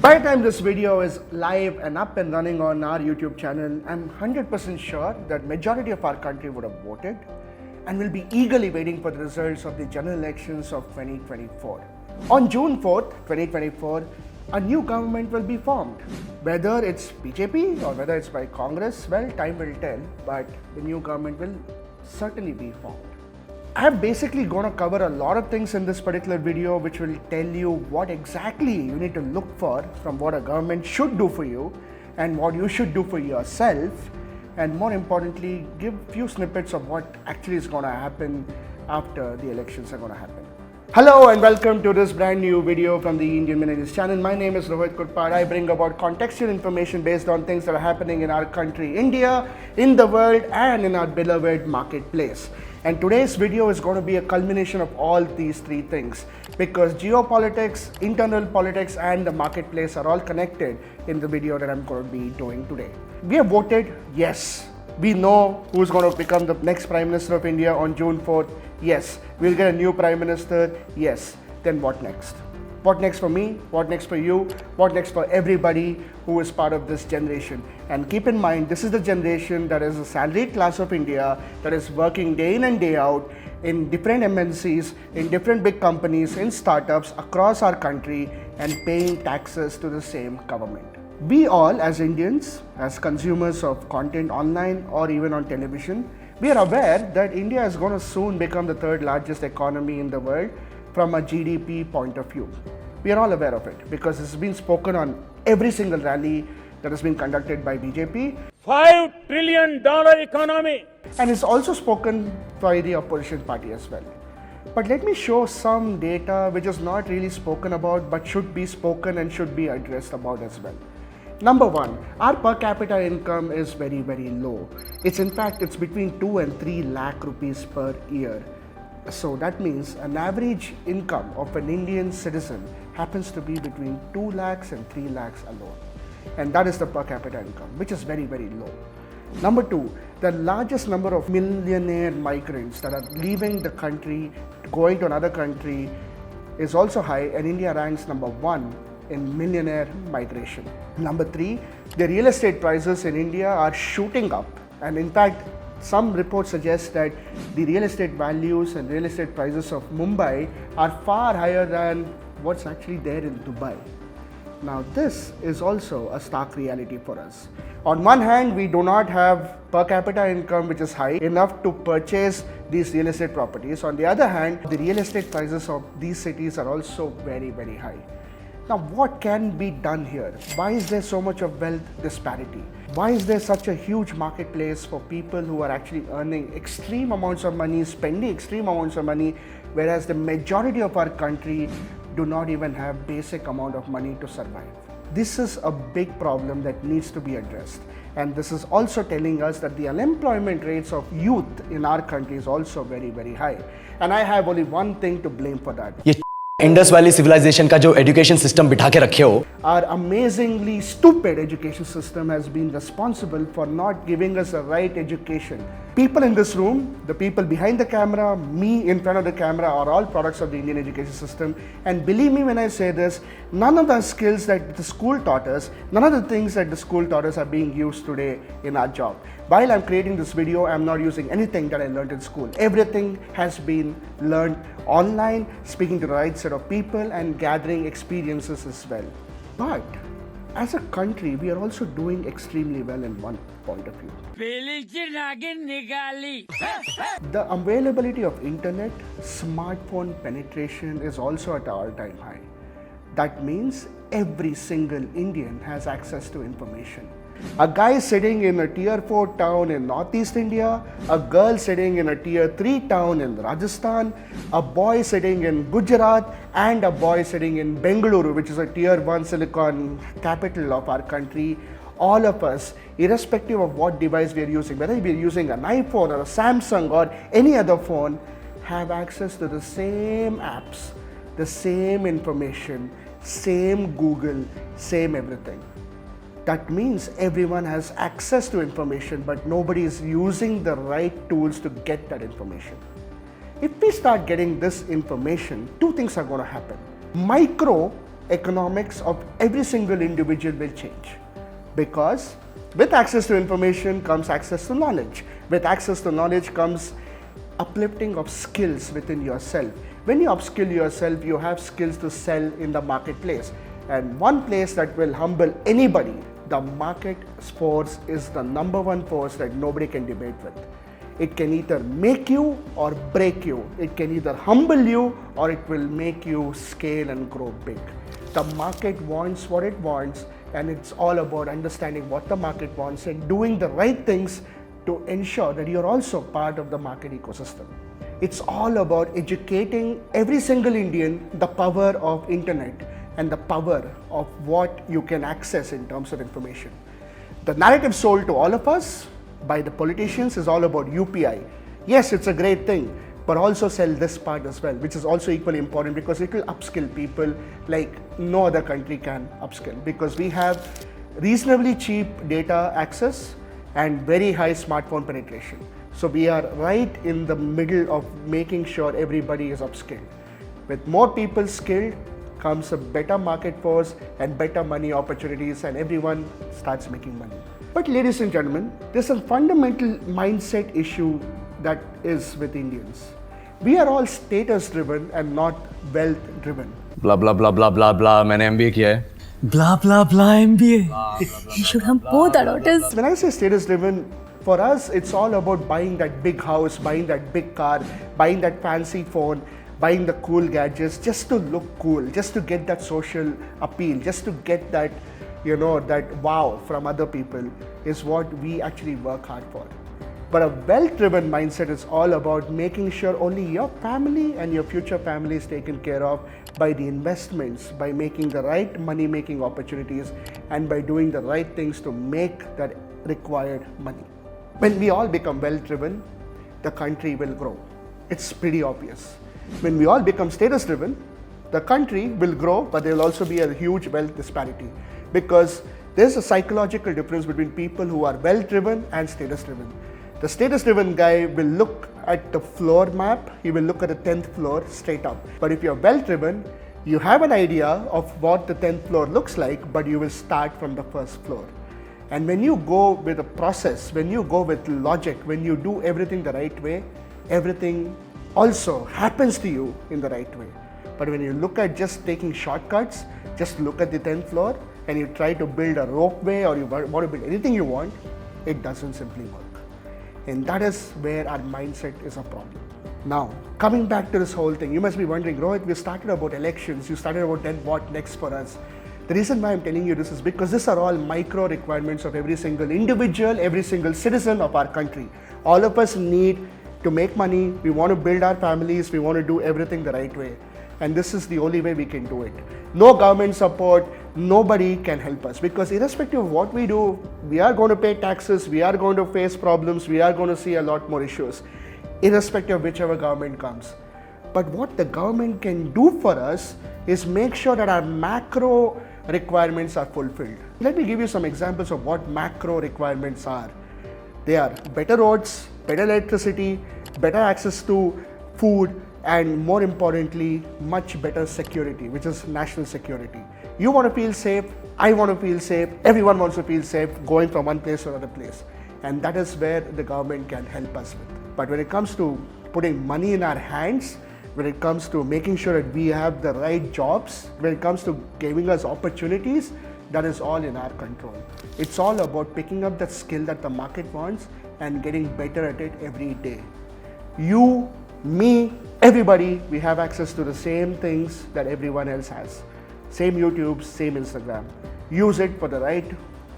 By the time this video is live and up and running on our YouTube channel, I'm 100% sure that majority of our country would have voted and will be eagerly waiting for the results of the general elections of 2024. On June 4th, 2024, a new government will be formed. Whether it's BJP or whether it's by Congress, well, time will tell, but the new government will certainly be formed. I am basically going to cover a lot of things in this particular video which will tell you what exactly you need to look for from what a government should do for you and what you should do for yourself, and more importantly, give few snippets of what actually is going to happen after the elections are going to happen. Hello and welcome to this brand new video from the Indian Millennials channel. My name is Rohit Kurpad. I bring about contextual information based on things that are happening in our country, India, in the world, and in our beloved marketplace. And today's video is going to be a culmination of all these three things, because geopolitics, internal politics, and the marketplace are all connected in the video that I'm going to be doing today. We have voted, yes. We know who's going to become the next Prime Minister of India on June 4th. Yes. We'll get a new Prime Minister. Yes. Then what next? What next for me? What next for you? What next for everybody who is part of this generation? And keep in mind, this is the generation that is a salaried class of India that is working day in and day out in different MNCs, in different big companies, in startups across our country and paying taxes to the same government. We all, as Indians, as consumers of content online or even on television, we are aware that India is going to soon become the third largest economy in the world from a GDP point of view. We are all aware of it because it's been spoken on every single rally that has been conducted by BJP. $5 trillion economy. And it's also spoken by the opposition party as well. But let me show some data which is not really spoken about but should be spoken and should be addressed about as well. Number one, our per capita income is very, very low. It's between 2 and 3 lakh rupees per year. So that means an average income of an Indian citizen happens to be between 2 lakhs and 3 lakhs alone. And that is the per capita income, which is very, very low. Number two, the largest number of millionaire migrants that are leaving the country, going to another country is also high, and India ranks number 1 in millionaire migration. Number three, the real estate prices in India are shooting up, and in fact, some reports suggest that the real estate values and real estate prices of Mumbai are far higher than what's actually there in Dubai. Now, this is also a stark reality for us. On one hand, we do not have per capita income which is high enough to purchase these real estate properties. On the other hand, the real estate prices of these cities are also very, very high. Now, what can be done here? Why is there so much of wealth disparity? Why is there such a huge marketplace for people who are actually earning extreme amounts of money, spending extreme amounts of money, whereas the majority of our country do not even have basic amount of money to survive? This is a big problem that needs to be addressed. And this is also telling us that the unemployment rates of youth in our country is also very, very high. And I have only one thing to blame for that. Indus valley civilisation का जो education system बिठा के रखे हो. Our amazingly stupid education system has been responsible for not giving us a right education. People in this room, the people behind the camera, me in front of the camera are all products of the Indian education system. And believe me when I say this, none of the skills that the school taught us, none of the things that the school taught us are being used today in our job. While I'm creating this video, I'm not using anything that I learned in school. Everything has been learned online, speaking to the right set of people and gathering experiences as well. But as a country, we are also doing extremely well in one point of view. The availability of internet, smartphone penetration is also at an all-time high. That means every single Indian has access to information. A guy sitting in a tier 4 town in Northeast India, a girl sitting in a tier 3 town in Rajasthan, a boy sitting in Gujarat, and a boy sitting in Bengaluru, which is a tier 1 silicon capital of our country. All of us, irrespective of what device we are using, whether we are using an iPhone or a Samsung or any other phone, have access to the same apps, the same information, same Google, same everything. That means everyone has access to information, but nobody is using the right tools to get that information. If we start getting this information, two things are going to happen. Micro economics of every single individual will change. Because with access to information comes access to knowledge. With access to knowledge comes uplifting of skills within yourself. When you upskill yourself, you have skills to sell in the marketplace. And one place that will humble anybody, the market force, is the number one force that nobody can debate with. It can either make you or break you. It can either humble you or it will make you scale and grow big. The market wants what it wants, and it's all about understanding what the market wants and doing the right things to ensure that you're also part of the market ecosystem. It's all about educating every single Indian the power of internet and the power of what you can access in terms of information. The narrative sold to all of us by the politicians is all about UPI. Yes, it's a great thing, but also sell this part as well, which is also equally important because it will upskill people like no other country can upskill, because we have reasonably cheap data access and very high smartphone penetration. So we are right in the middle of making sure everybody is upskilled. With more people skilled comes a better market force and better money opportunities, and everyone starts making money. But ladies and gentlemen, there's a fundamental mindset issue that is with Indians. We are all status driven and not wealth driven. Blah blah blah blah blah blah. मैंने MBA किया है. Blah blah blah MBA. You should have both our daughters. When I say status driven, for us it's all about buying that big house, buying that big car, buying that fancy phone, buying the cool gadgets just to look cool, just to get that social appeal, just to get that, that wow from other people is what we actually work hard for. But a wealth-driven mindset is all about making sure only your family and your future family is taken care of by the investments, by making the right money-making opportunities, and by doing the right things to make that required money. When we all become wealth-driven, the country will grow. It's pretty obvious. When we all become status-driven, the country will grow, but there will also be a huge wealth disparity, because there's a psychological difference between people who are wealth-driven and status-driven. The status-driven guy will look at the floor map, he will look at the 10th floor straight up. But if you're wealth-driven, you have an idea of what the 10th floor looks like, but you will start from the first floor. And when you go with a process, when you go with logic, when you do everything the right way, everything also happens to you in the right way. But when you look at just taking shortcuts, just look at the 10th floor, and you try to build a ropeway or you want to build anything you want, it doesn't simply work. And that is where our mindset is a problem. Now, coming back to this whole thing, you must be wondering, Rohit, we started about elections, you started about then what next for us. The reason why I'm telling you this is because these are all micro requirements of every single individual, every single citizen of our country. All of us need to make money, we want to build our families, we want to do everything the right way. And this is the only way we can do it. No government support, nobody can help us, because irrespective of what we do, we are going to pay taxes, we are going to face problems, we are going to see a lot more issues, irrespective of whichever government comes. But what the government can do for us is make sure that our macro requirements are fulfilled. Let me give you some examples of what macro requirements are. They are better roads, better electricity, better access to food, and more importantly, much better security, which is national security. You want to feel safe, I want to feel safe, everyone wants to feel safe going from one place to another place. And that is where the government can help us with. But when it comes to putting money in our hands, when it comes to making sure that we have the right jobs, when it comes to giving us opportunities, that is all in our control. It's all about picking up that skill that the market wants and getting better at it every day. You, me, everybody, we have access to the same things that everyone else has. Same YouTube, same Instagram. Use it for the right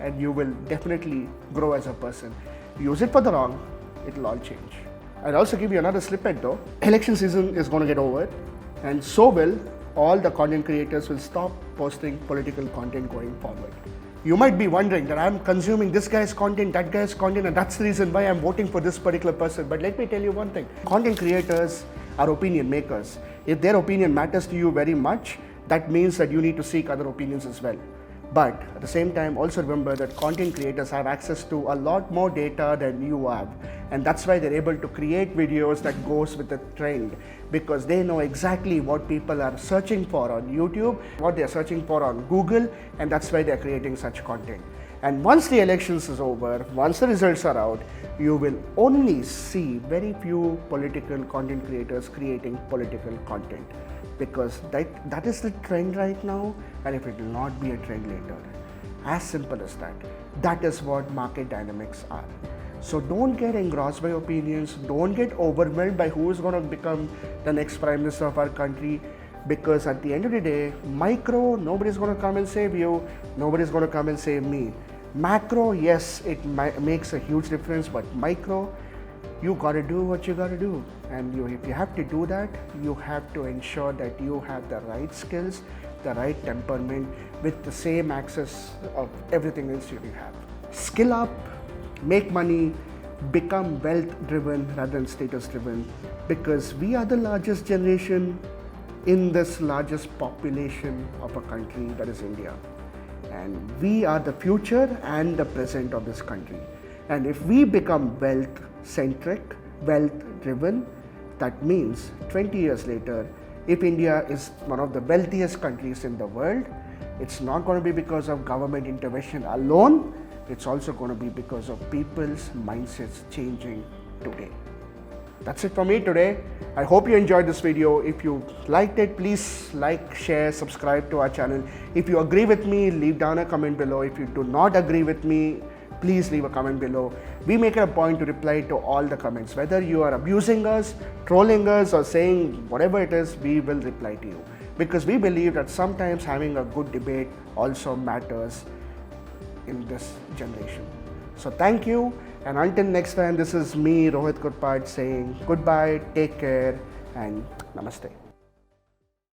and you will definitely grow as a person. Use it for the wrong, it'll all change. I'll also give you another snippet though. Election season is going to get over, and so will all the content creators will stop posting political content going forward. You might be wondering that I'm consuming this guy's content, that guy's content, and that's the reason why I'm voting for this particular person. But let me tell you one thing. Content creators are opinion makers. If their opinion matters to you very much, that means that you need to seek other opinions as well. But at the same time, also remember that content creators have access to a lot more data than you have. And that's why they're able to create videos that goes with the trend, because they know exactly what people are searching for on YouTube, what they're searching for on Google, and that's why they're creating such content. And once the elections is over, once the results are out, you will only see very few political content creators creating political content, because that is the trend right now, and if it will not be a trend later. As simple as that. That is what market dynamics are. So don't get engrossed by opinions, don't get overwhelmed by who is going to become the next Prime Minister of our country, because at the end of the day, micro, nobody's going to come and save you, nobody's going to come and save me. Macro, yes, it makes a huge difference, but micro, you got to do what you got to do. And if you have to do that, you have to ensure that you have the right skills, the right temperament, with the same access of everything else you have. Skill up, make money, become wealth driven rather than status driven, because we are the largest generation in this largest population of a country, that is India. And we are the future and the present of this country. And if we become wealth centric, wealth driven, that means 20 years later, if India is one of the wealthiest countries in the world, it's not going to be because of government intervention alone, it's also going to be because of people's mindsets changing today. That's it for me today. I hope you enjoyed this video. If you liked it, please like, share, subscribe to our channel. If you agree with me, leave down a comment below. If you do not agree with me, please leave a comment below. We make it a point to reply to all the comments. Whether you are abusing us, trolling us, or saying whatever it is, we will reply to you. Because we believe that sometimes having a good debate also matters in this generation. So thank you, and until next time, this is me, Rohit Kurpat, saying goodbye, take care, and namaste.